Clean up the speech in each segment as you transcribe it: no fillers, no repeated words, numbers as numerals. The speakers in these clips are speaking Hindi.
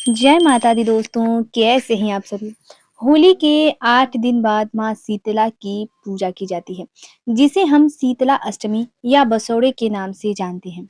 जय माता दी दोस्तों, कैसे हैं आप सभी? होली के 8 दिन बाद माँ शीतला की पूजा की जाती है, जिसे हम शीतला अष्टमी या बसोड़े के नाम से जानते हैं।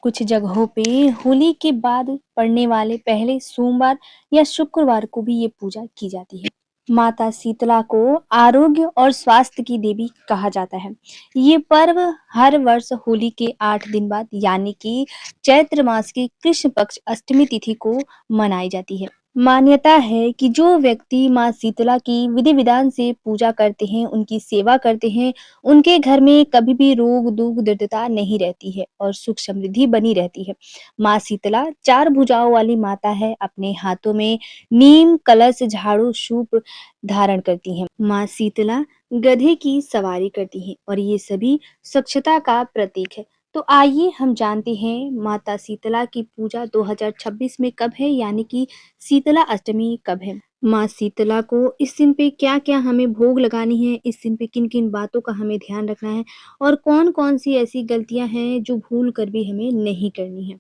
कुछ जगहों पे होली के बाद पड़ने वाले पहले सोमवार या शुक्रवार को भी ये पूजा की जाती है। माता शीतला को आरोग्य और स्वास्थ्य की देवी कहा जाता है। ये पर्व हर वर्ष होली के 8 दिन बाद यानी कि चैत्र मास की कृष्ण पक्ष अष्टमी तिथि को मनाई जाती है। मान्यता है कि जो व्यक्ति माँ शीतला की विधि विधान से पूजा करते हैं, उनकी सेवा करते हैं, उनके घर में कभी भी रोग दुख दरिद्रता नहीं रहती है और सुख समृद्धि बनी रहती है। माँ शीतला 4 भुजाओं वाली माता है। अपने हाथों में नीम कलश झाड़ू सूप धारण करती हैं। माँ शीतला गधे की सवारी करती हैं और ये सभी स्वच्छता का प्रतीक है। तो आइए हम जानते हैं माता शीतला की पूजा 2026 में कब है, यानी कि शीतला अष्टमी कब है। माँ शीतला को इस दिन पे क्या-क्या हमें भोग लगानी है, इस दिन पे किन-किन बातों का हमें ध्यान रखना है और कौन-कौन सी ऐसी गलतियां हैं जो भूल कर भी हमें नहीं करनी है।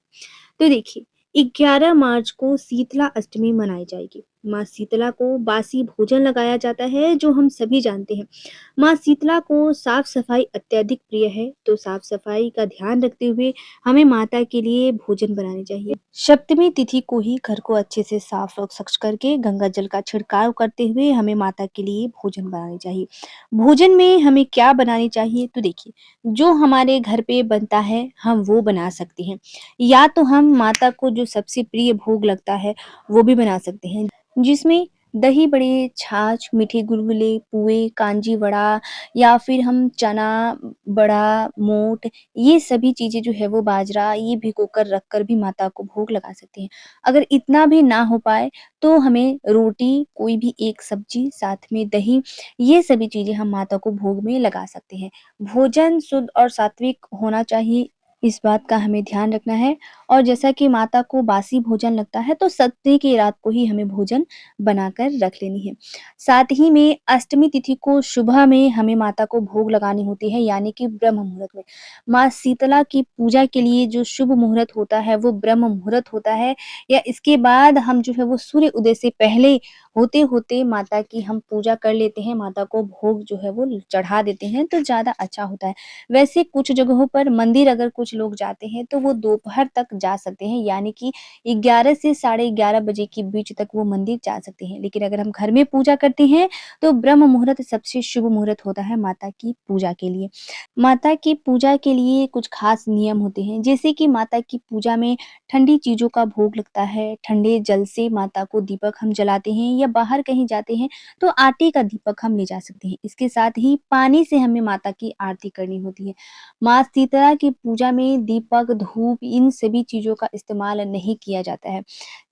तो देखिए, 11 मार्च को शीतला अष्टमी मनाई जाएगी। माँ शीतला को बासी भोजन लगाया जाता है, जो हम सभी जानते हैं। माँ शीतला को साफ-सफाई अत्यधिक प्रिय है, तो साफ-सफाई का ध्यान रखते हुए हमें माता के लिए भोजन बनाने चाहिए। सप्तमी तिथि को ही घर को अच्छे से साफ और स्वच्छ करके गंगा जल का छिड़काव करते हुए हमें माता के लिए भोजन बनाने चाहिए। भोजन में हमें क्या बनानी चाहिए? तो देखिए, जो हमारे घर पे बनता है, हम वो बना सकते हैं। या तो हम माता को जो सबसे प्रिय भोग लगता है, वो भी बना सकते हैं, जिसमें दही बड़े, छाछ, मीठे गुलगुले, पुए, कांजी वड़ा या फिर हम चना बड़ा, मोठ, ये सभी चीज़ें जो है वो बाजरा ये भिगोकर रख कर भी माता को भोग लगा सकते हैं। अगर इतना भी ना हो पाए, तो हमें रोटी, कोई भी एक सब्जी, साथ में दही, ये सभी चीज़ें हम माता को भोग में लगा सकते हैं। भोजन शुद्ध और सात्विक होना चाहिए, इस बात का हमें ध्यान रखना है। और जैसा कि माता को बासी भोजन लगता है, तो सत्ते की रात को ही हमें भोजन बनाकर रख लेनी है। साथ ही में अष्टमी तिथि को सुबह में हमें माता को भोग लगानी होती है, यानी कि ब्रह्म मुहूर्त में। माँ शीतला की पूजा के लिए जो शुभ मुहूर्त होता है, वो ब्रह्म मुहूर्त होता है, या इसके बाद हम जो है वो सूर्य उदय से पहले होते-होते माता की हम पूजा कर लेते हैं, माता को भोग जो है वो चढ़ा देते हैं, तो ज़्यादा अच्छा होता है। वैसे कुछ जगहों पर मंदिर अगर कुछ लोग जाते हैं, तो वो दोपहर तक जा सकते हैं, यानी कि 11 से साढ़े 11 बजे के बीच तक वो मंदिर जा सकते हैं। लेकिन अगर हम घर में पूजा करते हैं, तो ब्रह्म मुहूर्त सबसे शुभ मुहूर्त होता है माता की पूजा के लिए। माता की पूजा के लिए कुछ खास नियम होते हैं, जैसे कि माता की पूजा में ठंडी चीज़ों का भोग लगता है, ठंडे जल से माता को दीपक हम जलाते हैं, या बाहर कहीं जाते हैं, तो आटे का दीपक हम ले जा सकते हैं। इसके साथ ही पानी से हमें माता की आरती करनी होती है। माँ शीतला की पूजा में दीपक, धूप इन सभी चीज़ों का इस्तेमाल नहीं किया जाता है,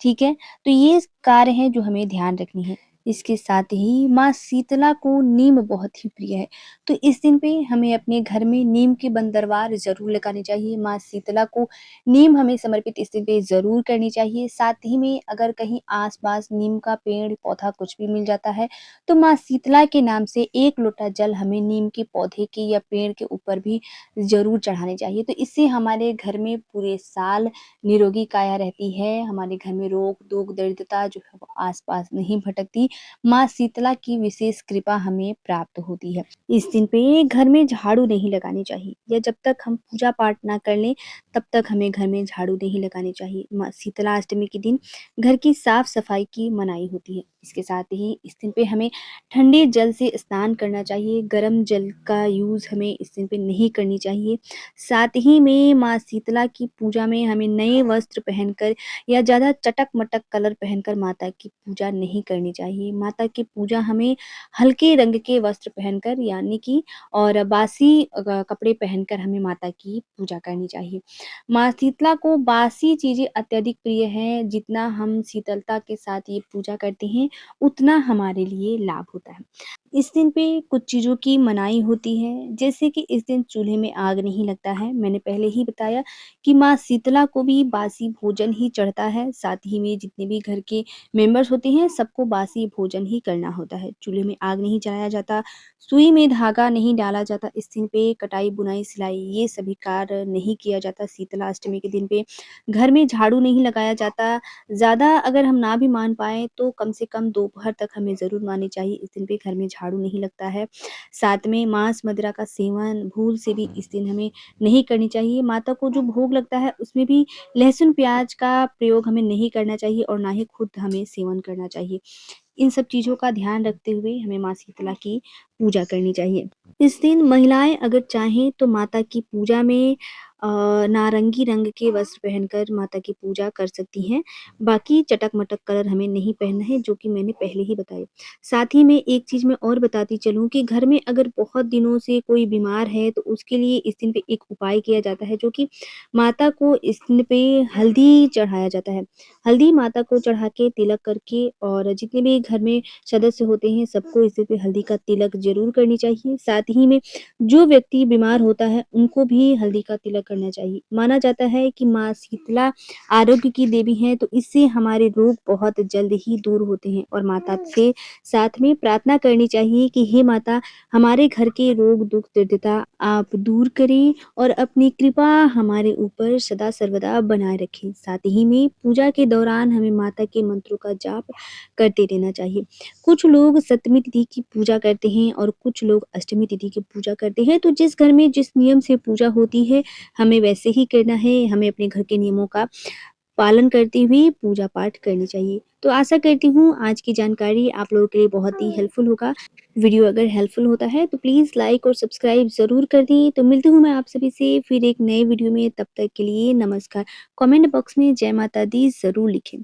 ठीक है? तो ये कार्य हैं जो हमें ध्यान रखनी है। इसके साथ ही माँ शीतला को नीम बहुत ही प्रिय है, तो इस दिन पे हमें अपने घर में नीम की बंदरवार ज़रूर लगानी चाहिए। माँ शीतला को नीम हमें समर्पित इस दिन पे ज़रूर करनी चाहिए। साथ ही में अगर कहीं आस-पास नीम का पेड़, पौधा कुछ भी मिल जाता है, तो माँ शीतला के नाम से 1 लोटा जल हमें नीम के पौधे के या पेड़ के ऊपर भी ज़रूर चढ़ाने चाहिए। तो इससे हमारे घर में पूरे साल निरोगी काया रहती है, हमारे घर में रोग-दुःख, दरिद्रता जो है वो आस-पास नहीं भटकती। माँ शीतला की विशेष कृपा हमें प्राप्त होती है। इस दिन पे घर में झाड़ू नहीं लगानी चाहिए, या जब तक हम पूजा पाठ ना कर लें, तब तक हमें घर में झाड़ू नहीं लगानी चाहिए। माँ शीतला अष्टमी के दिन घर की साफ-सफाई की मनाही होती है। इसके साथ ही इस दिन पे हमें ठंडे जल से स्नान करना चाहिए, गर्म जल का यूज़ हमें इस दिन पे नहीं करनी चाहिए। साथ ही में माँ शीतला की पूजा में हमें नए वस्त्र पहनकर या ज़्यादा चटक-मटक कलर पहनकर माता की पूजा नहीं करनी चाहिए। माता की पूजा हमें हल्के रंग के वस्त्र पहनकर, यानी कि और बासी कपड़े पहनकर हमें माता की पूजा करनी चाहिए। माँ शीतला को बासी चीज़ें अत्यधिक प्रिय हैं, जितना हम शीतलता के साथ ये पूजा करते हैं, उतना हमारे लिए लाभ होता है। इस दिन पे कुछ चीज़ों की मनाही होती है, जैसे कि इस दिन चूल्हे में आग नहीं लगता है। मैंने पहले ही बताया कि माँ शीतला को भी बासी भोजन ही चढ़ता है, साथ ही में जितने भी घर के मेंबर्स होते हैं, सबको बासी भोजन ही करना होता है। चूल्हे में आग नहीं जलाया जाता, सुई में धागा नहीं डाला जाता, इस दिन पे कटाई, बुनाई, सिलाई ये सभी कार्य नहीं किया जाता। शीतला अष्टमी के दिन पे घर में झाड़ू नहीं लगाया जाता। ज़्यादा अगर हम ना भी मान पाएँ तो कम से कम दोपहर तक हमें ज़रूर मारनी चाहिए। इस दिन पे घर में झाड़ू नहीं लगता है। साथ में मांस मदिरा का सेवन भूल से भी इस दिन हमें नहीं करनी चाहिए। माता को जो भोग लगता है उसमें भी लहसुन प्याज का प्रयोग हमें नहीं करना चाहिए और ना ही खुद हमें सेवन करना चाहिए। इन सब चीज़ों का ध्यान रखते हुए हमें माँ शीतला की पूजा करनी चाहिए। इस दिन महिलाएँ अगर चाहें तो माता की पूजा में नारंगी रंग के वस्त्र पहनकर माता की पूजा कर सकती हैं। बाकी चटक-मटक कलर हमें नहीं पहनना है, जो कि मैंने पहले ही बताया। साथ ही में एक चीज़ मैं और बताती चलूँ कि घर में अगर बहुत दिनों से कोई बीमार है, तो उसके लिए इस दिन पे एक उपाय किया जाता है, जो कि माता को इस दिन पे हल्दी चढ़ाया जाता है। हल्दी माता को चढ़ा के तिलक करके और जितने भी घर में सदस्य होते हैं, सबको इस दिन पे हल्दी का तिलक ज़रूर करनी चाहिए। साथ ही में जो व्यक्ति बीमार होता है, उनको भी हल्दी का तिलक करना चाहिए। माना जाता है कि माँ शीतला आरोग्य की देवी हैं, तो इससे हमारे रोग बहुत जल्द ही दूर होते हैं और माता से साथ में प्रार्थना करनी चाहिए कि हे माता, हमारे घर के रोग, दुःख, दरिद्रता आप दूर करें और अपनी कृपा हमारे ऊपर सदा सर्वदा बनाए रखें। साथ ही में पूजा के दौरान हमें माता के मंत्रों का जाप करते रहना चाहिए। कुछ लोग सप्तमी तिथि की पूजा करते हैं और कुछ लोग अष्टमी तिथि की पूजा करते हैं, तो जिस घर में जिस नियम से पूजा होती है, हमें वैसे ही करना है। हमें अपने घर के नियमों का पालन करते हुए पूजा पाठ करनी चाहिए। तो आशा करती हूँ आज की जानकारी आप लोगों के लिए बहुत ही हेल्पफुल होगा। वीडियो अगर हेल्पफुल होता है तो प्लीज़ लाइक और सब्सक्राइब ज़रूर कर दें। तो मिलती हूँ मैं आप सभी से फिर एक नए वीडियो में, तब तक के लिए नमस्कार। कमेंट बॉक्स में जय माता दी ज़रूर लिखें।